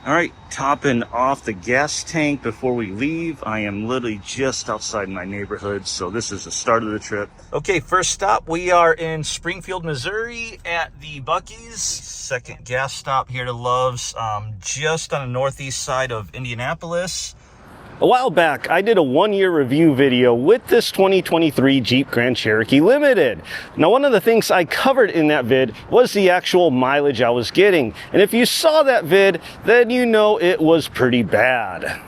All right, topping off the gas tank before we leave. I am literally just outside my neighborhood, so this is the start of the trip. Okay, first stop, we are in Springfield, Missouri at the Buc-ee's. Second gas stop here to Love's, just on the northeast side of Indianapolis. A while back, I did a one-year review video with this 2023 Jeep Grand Cherokee Limited. Now, one of the things I covered in that vid was the actual mileage I was getting. And if you saw that vid, then you know it was pretty bad.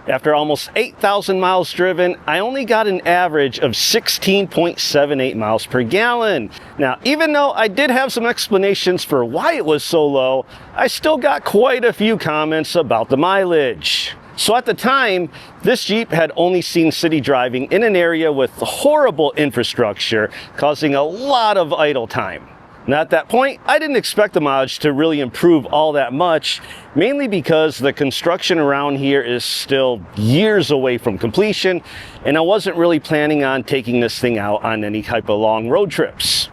After almost 8,000 miles driven, I only got an average of 16.78 miles per gallon. Now, even though I did have some explanations for why it was so low, I still got quite a few comments about the mileage. So at the time, this Jeep had only seen city driving in an area with horrible infrastructure, causing a lot of idle time. Now at that point, I didn't expect the mileage to really improve all that much, mainly because the construction around here is still years away from completion, and I wasn't really planning on taking this thing out on any type of long road trips.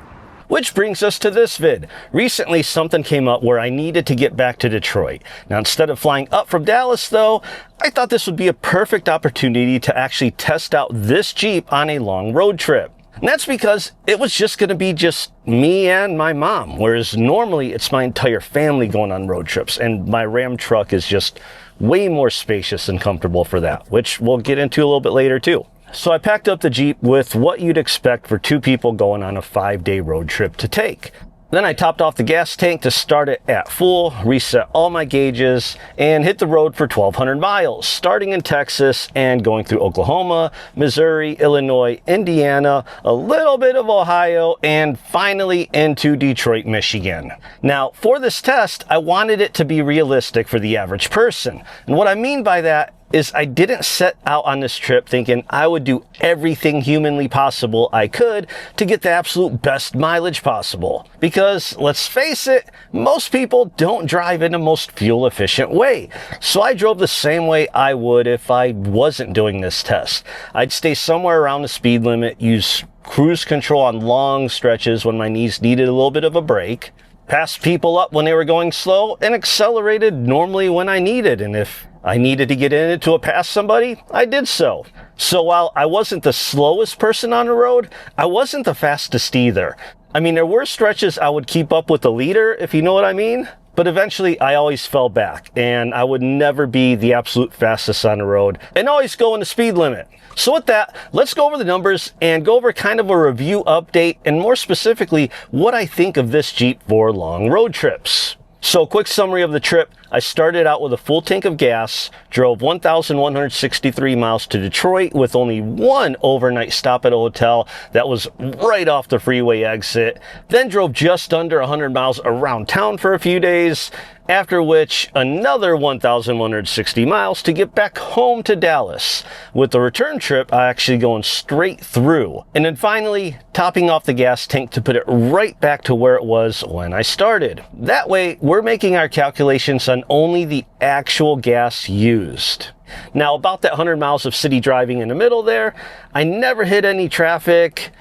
Which brings us to this vid. Recently, something came up where I needed to get back to Detroit. Now, instead of flying up from Dallas, though, I thought this would be a perfect opportunity to actually test out this Jeep on a long road trip. And that's because it was just going to be just me and my mom, whereas normally it's my entire family going on road trips, and my Ram truck is just way more spacious and comfortable for that, which we'll get into a little bit later too. So I packed up the Jeep with what you'd expect for two people going on a 5-day road trip to take. Then I topped off the gas tank to start it at full, reset all my gauges, and hit the road for 1,200 miles, starting in Texas and going through Oklahoma, Missouri, Illinois, Indiana, a little bit of Ohio, and finally into Detroit, Michigan. Now, for this test, I wanted it to be realistic for the average person. And what I mean by that is I didn't set out on this trip thinking I would do everything humanly possible I could to get the absolute best mileage possible. Because, let's face it, most people don't drive in the most fuel efficient way. So I drove the same way I would if I wasn't doing this test. I'd stay somewhere around the speed limit, use cruise control on long stretches when my knees needed a little bit of a break, passed people up when they were going slow, and accelerated normally when I needed. And if I needed to get in it to pass somebody, I did so. So while I wasn't the slowest person on the road, I wasn't the fastest either. I mean, there were stretches I would keep up with the leader, if you know what I mean. But eventually, I always fell back, and I would never be the absolute fastest on the road, and always go in the speed limit. So with that, let's go over the numbers and go over kind of a review update, and more specifically, what I think of this Jeep for long road trips. So, quick summary of the trip. I started out with a full tank of gas, drove 1,163 miles to Detroit with only one overnight stop at a hotel that was right off the freeway exit, then drove just under 100 miles around town for a few days, after which another 1,160 miles to get back home to Dallas, with the return trip actually going straight through, and then finally topping off the gas tank to put it right back to where it was when I started. That way, we're making our calculations on only the actual gas used. Now, about that 100 miles of city driving in the middle there, I never hit any traffic.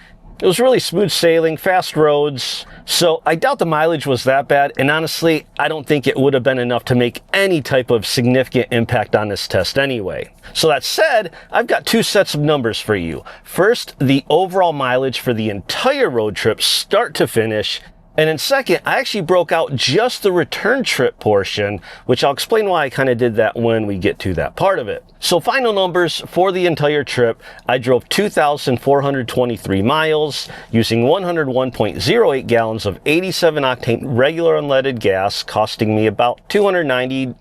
It was really smooth sailing, fast roads, so I doubt the mileage was that bad, and honestly, I don't think it would have been enough to make any type of significant impact on this test anyway. So that said, I've got two sets of numbers for you. First, the overall mileage for the entire road trip, start to finish, and then second, I actually broke out just the return trip portion, which I'll explain why I kind of did that when we get to that part of it. So final numbers for the entire trip, I drove 2,423 miles using 101.08 gallons of 87 octane regular unleaded gas, costing me about exactly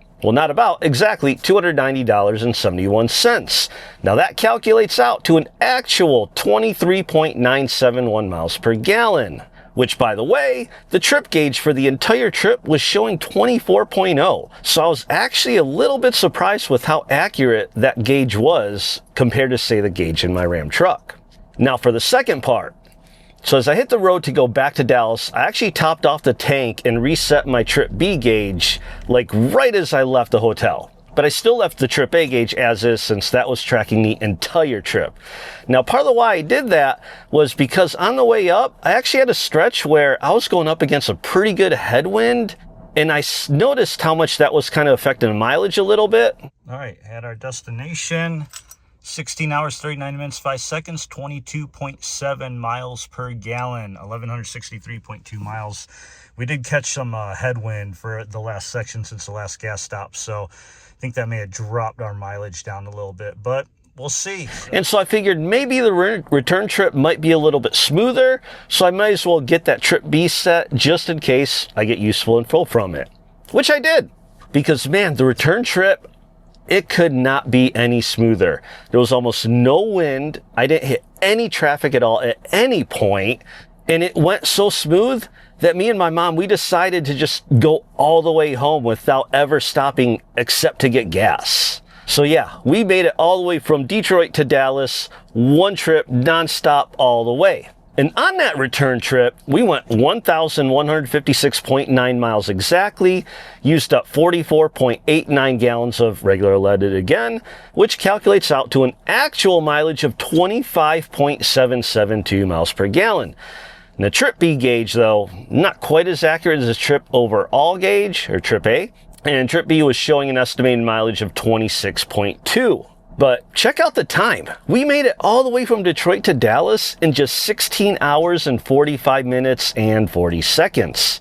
$290.71. Now that calculates out to an actual 23.971 miles per gallon. Which, by the way, the trip gauge for the entire trip was showing 24.0. So I was actually a little bit surprised with how accurate that gauge was compared to, say, the gauge in my Ram truck. Now for the second part. So as I hit the road to go back to Dallas, I actually topped off the tank and reset my Trip B gauge, like right as I left the hotel. But I still left the Trip A gauge as is, since that was tracking the entire trip. Now, part of the why I did that was because on the way up, I actually had a stretch where I was going up against a pretty good headwind, And I noticed how much that was kind of affecting the mileage a little bit. All right, at our destination, 16 hours, 39 minutes, 5 seconds, 22.7 miles per gallon, 1,163.2 miles. We did catch some headwind for the last section since the last gas stop, so I think that may have dropped our mileage down a little bit, but we'll see. And so I figured maybe the return trip might be a little bit smoother, so I might as well get that trip B set just in case I get useful info from it, which I did. Because man, the return trip, it could not be any smoother. There was almost no wind. I didn't hit any traffic at all at any point, and it went so smooth that me and my mom, we decided to just go all the way home without ever stopping except to get gas. So yeah, we made it all the way from Detroit to Dallas, one trip, nonstop all the way. And on that return trip, we went 1,156.9 miles exactly, used up 44.89 gallons of regular leaded again, which calculates out to an actual mileage of 25.772 miles per gallon. And the trip B gauge, though, not quite as accurate as the trip overall gauge, or trip A, and trip B was showing an estimated mileage of 26.2. But check out the time. We made it all the way from Detroit to Dallas in just 16 hours and 45 minutes and 40 seconds.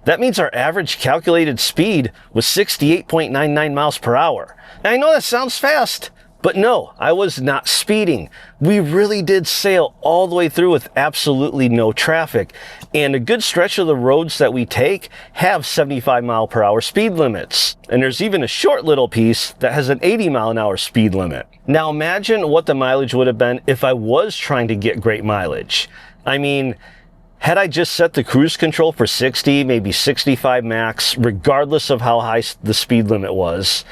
That means our average calculated speed was 68.99 miles per hour. And I know that sounds fast, but no, I was not speeding. We really did sail all the way through with absolutely no traffic. And a good stretch of the roads that we take have 75 mile per hour speed limits. And there's even a short little piece that has an 80 mile an hour speed limit. Now imagine what the mileage would have been if I was trying to get great mileage. I mean, had I just set the cruise control for 60, maybe 65 max, regardless of how high the speed limit was,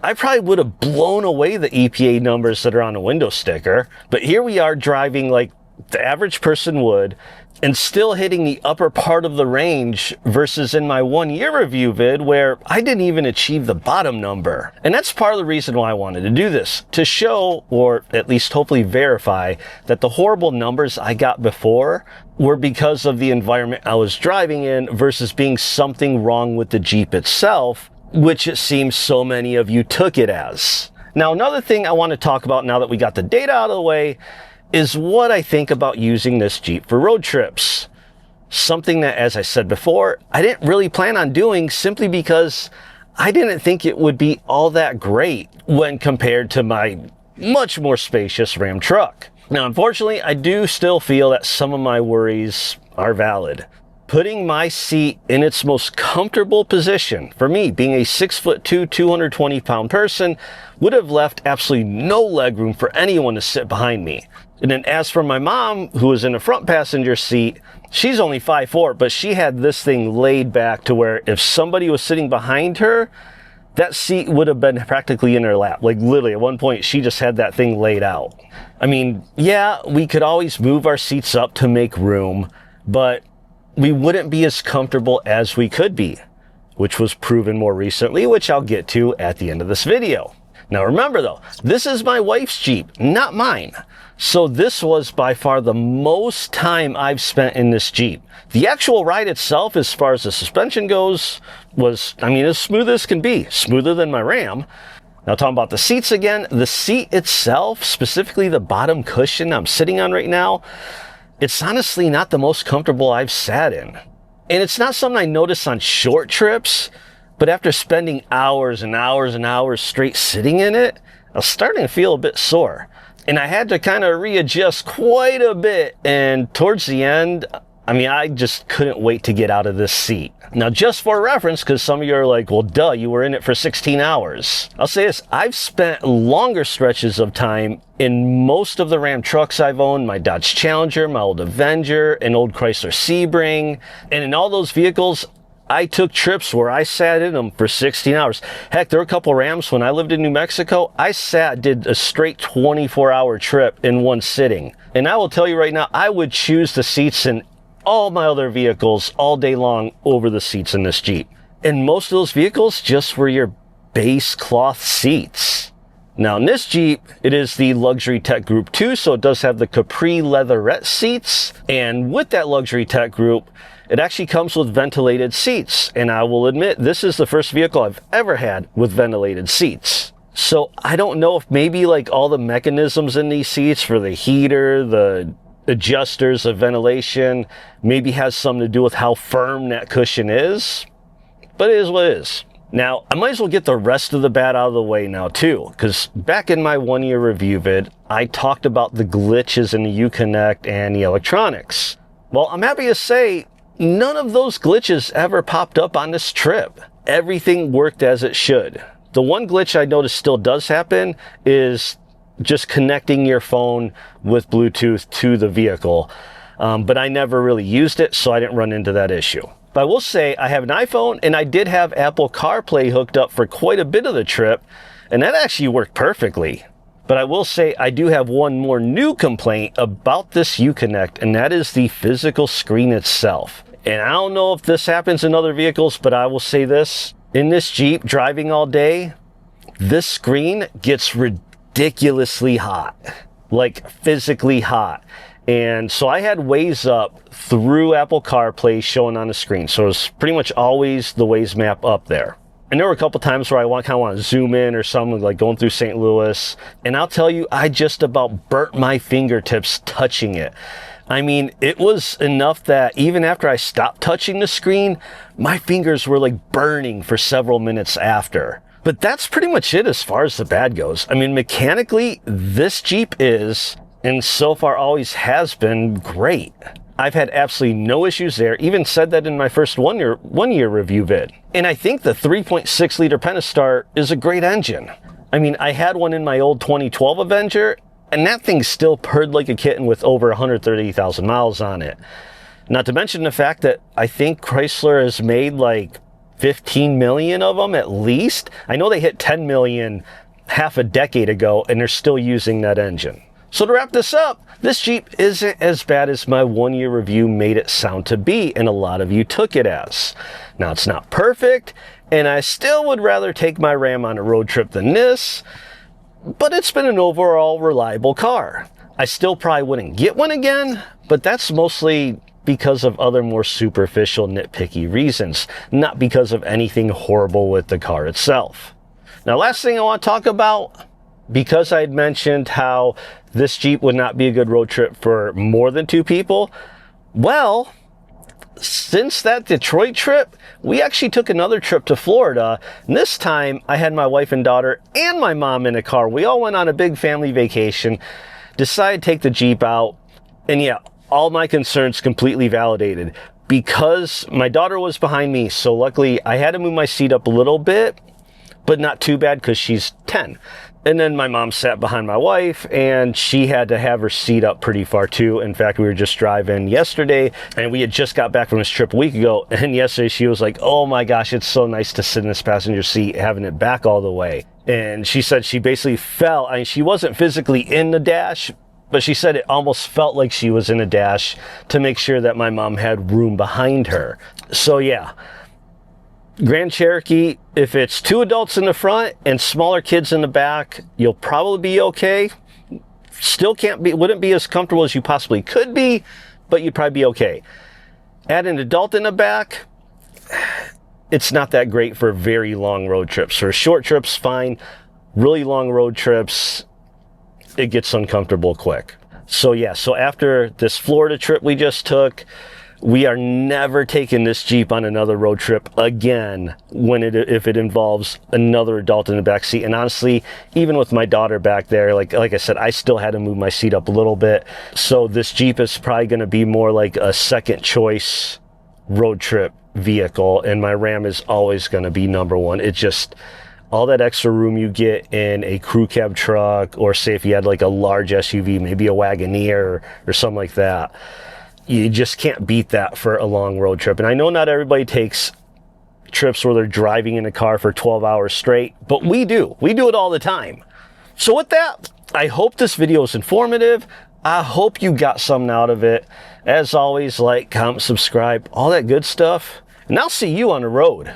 I probably would have blown away the EPA numbers that are on the window sticker. But here we are driving like the average person would and still hitting the upper part of the range versus in my 1 year review vid where I didn't even achieve the bottom number. And that's part of the reason why I wanted to do this, to show, or at least hopefully verify, that the horrible numbers I got before were because of the environment I was driving in versus being something wrong with the Jeep itself, which it seems so many of you took it as. Now, another thing I want to talk about now that we got the data out of the way is what I think about using this Jeep for road trips. Something that, as I said before, I didn't really plan on doing simply because I didn't think it would be all that great when compared to my much more spacious Ram truck. Now, unfortunately, I do still feel that some of my worries are valid. Putting my seat in its most comfortable position, for me, being a 6'2", 220-pound person, would have left absolutely no legroom for anyone to sit behind me. And then as for my mom, who was in the front passenger seat, she's only 5'4", but she had this thing laid back to where if somebody was sitting behind her, that seat would have been practically in her lap. Like literally at one point, she just had that thing laid out. I mean, yeah, we could always move our seats up to make room, but we wouldn't be as comfortable as we could be, which was proven more recently, which I'll get to at the end of this video. Now remember though, this is my wife's Jeep, not mine. So this was by far the most time I've spent in this Jeep. The actual ride itself, as far as the suspension goes, was, I mean, as smooth as can be, smoother than my Ram. Now talking about the seats again, the seat itself, specifically the bottom cushion I'm sitting on right now, it's honestly not the most comfortable I've sat in. And it's not something I notice on short trips, but after spending hours and hours and hours straight sitting in it, I was starting to feel a bit sore. And I had to kind of readjust quite a bit. And towards the end, I mean, I just couldn't wait to get out of this seat. Now, just for reference, because some of you are like, well, duh, you were in it for 16 hours. I'll say this, I've spent longer stretches of time in most of the Ram trucks I've owned, my Dodge Challenger, my old Avenger, an old Chrysler Sebring. And in all those vehicles, I took trips where I sat in them for 16 hours. Heck, there were a couple Rams when I lived in New Mexico. I did a straight 24-hour trip in one sitting. And I will tell you right now, I would choose the seats in all my other vehicles all day long over the seats in this Jeep. And most of those vehicles just were your base cloth seats. Now in this Jeep, it is the Luxury Tech Group 2, so it does have the Capri leatherette seats. And with that Luxury Tech Group, it actually comes with ventilated seats. And I will admit, this is the first vehicle I've ever had with ventilated seats. So I don't know if maybe like all the mechanisms in these seats for the heater, the adjusters of ventilation, maybe has something to do with how firm that cushion is. But it is what it is. Now, I might as well get the rest of the bad out of the way now too, because back in my 1-year review vid, I talked about the glitches in the UConnect and the electronics. Well, I'm happy to say none of those glitches ever popped up on this trip. Everything worked as it should. The one glitch I noticed still does happen is just connecting your phone with Bluetooth to the vehicle. But I never really used it, so I didn't run into that issue. But I will say I have an iPhone, and I did have Apple CarPlay hooked up for quite a bit of the trip, and that actually worked perfectly. But I will say I do have one more new complaint about this UConnect, and that is the physical screen itself. And I don't know if this happens in other vehicles, but I will say this. In this Jeep, driving all day, this screen gets ridiculously hot. Like, physically hot. And so I had Waze up through Apple CarPlay showing on the screen. So it was pretty much always the Waze map up there. And there were a couple times where I kind of want to zoom in or something, like going through St. Louis. And I'll tell you, I just about burnt my fingertips touching it. I mean, it was enough that even after I stopped touching the screen, my fingers were like burning for several minutes after. But that's pretty much it as far as the bad goes. I mean, mechanically, this Jeep is, and so far always has been, great. I've had absolutely no issues there. Even said that in my first one year review vid. And I think the 3.6 liter Pentastar is a great engine. I mean, I had one in my old 2012 Avenger, and that thing still purred like a kitten with over 130,000 miles on it. Not to mention the fact that I think Chrysler has made like 15 million of them at least. I know they hit 10 million half a decade ago, and they're still using that engine. So to wrap this up, this Jeep isn't as bad as my 1-year review made it sound to be, and a lot of you took it as. Now, it's not perfect, and I still would rather take my Ram on a road trip than this, but it's been an overall reliable car. I still probably wouldn't get one again, but that's mostly because of other more superficial, nitpicky reasons, not because of anything horrible with the car itself. Now, last thing I want to talk about, because I had mentioned how this Jeep would not be a good road trip for more than 2 people, well, since that Detroit trip, we actually took another trip to Florida. And this time, I had my wife and daughter and my mom in a car. We all went on a big family vacation, decided to take the Jeep out, and yeah, all my concerns completely validated. Because my daughter was behind me, so luckily I had to move my seat up a little bit, but not too bad because she's 10. And then my mom sat behind my wife, and she had to have her seat up pretty far too. In fact, we were just driving yesterday, and we had just got back from this trip a week ago. And yesterday she was like, oh my gosh, it's so nice to sit in this passenger seat, having it back all the way. And she said she basically fell. I mean, she wasn't physically in the dash, but she said it almost felt like she was in a dash to make sure that my mom had room behind her. So yeah. Grand Cherokee, if it's 2 adults in the front and smaller kids in the back, you'll probably be okay. Still wouldn't be as comfortable as you possibly could be, but you'd probably be okay. Add an adult in the back, it's not that great for very long road trips. For short trips, fine. Really long road trips, it gets uncomfortable quick. So yeah, so after this Florida trip we just took, we are never taking this Jeep on another road trip again if it involves another adult in the back seat. And honestly, even with my daughter back there, like I said, I still had to move my seat up a little bit. So this Jeep is probably going to be more like a second choice road trip vehicle, and my Ram is always going to be number 1. It just, all that extra room you get in a crew cab truck, or say if you had like a large SUV, maybe a Wagoneer or something like that, you just can't beat that for a long road trip. And I know not everybody takes trips where they're driving in a car for 12 hours straight, but we do. We do it all the time. So with that, I hope this video is informative. I hope you got something out of it. As always, like, comment, subscribe, all that good stuff. And I'll see you on the road.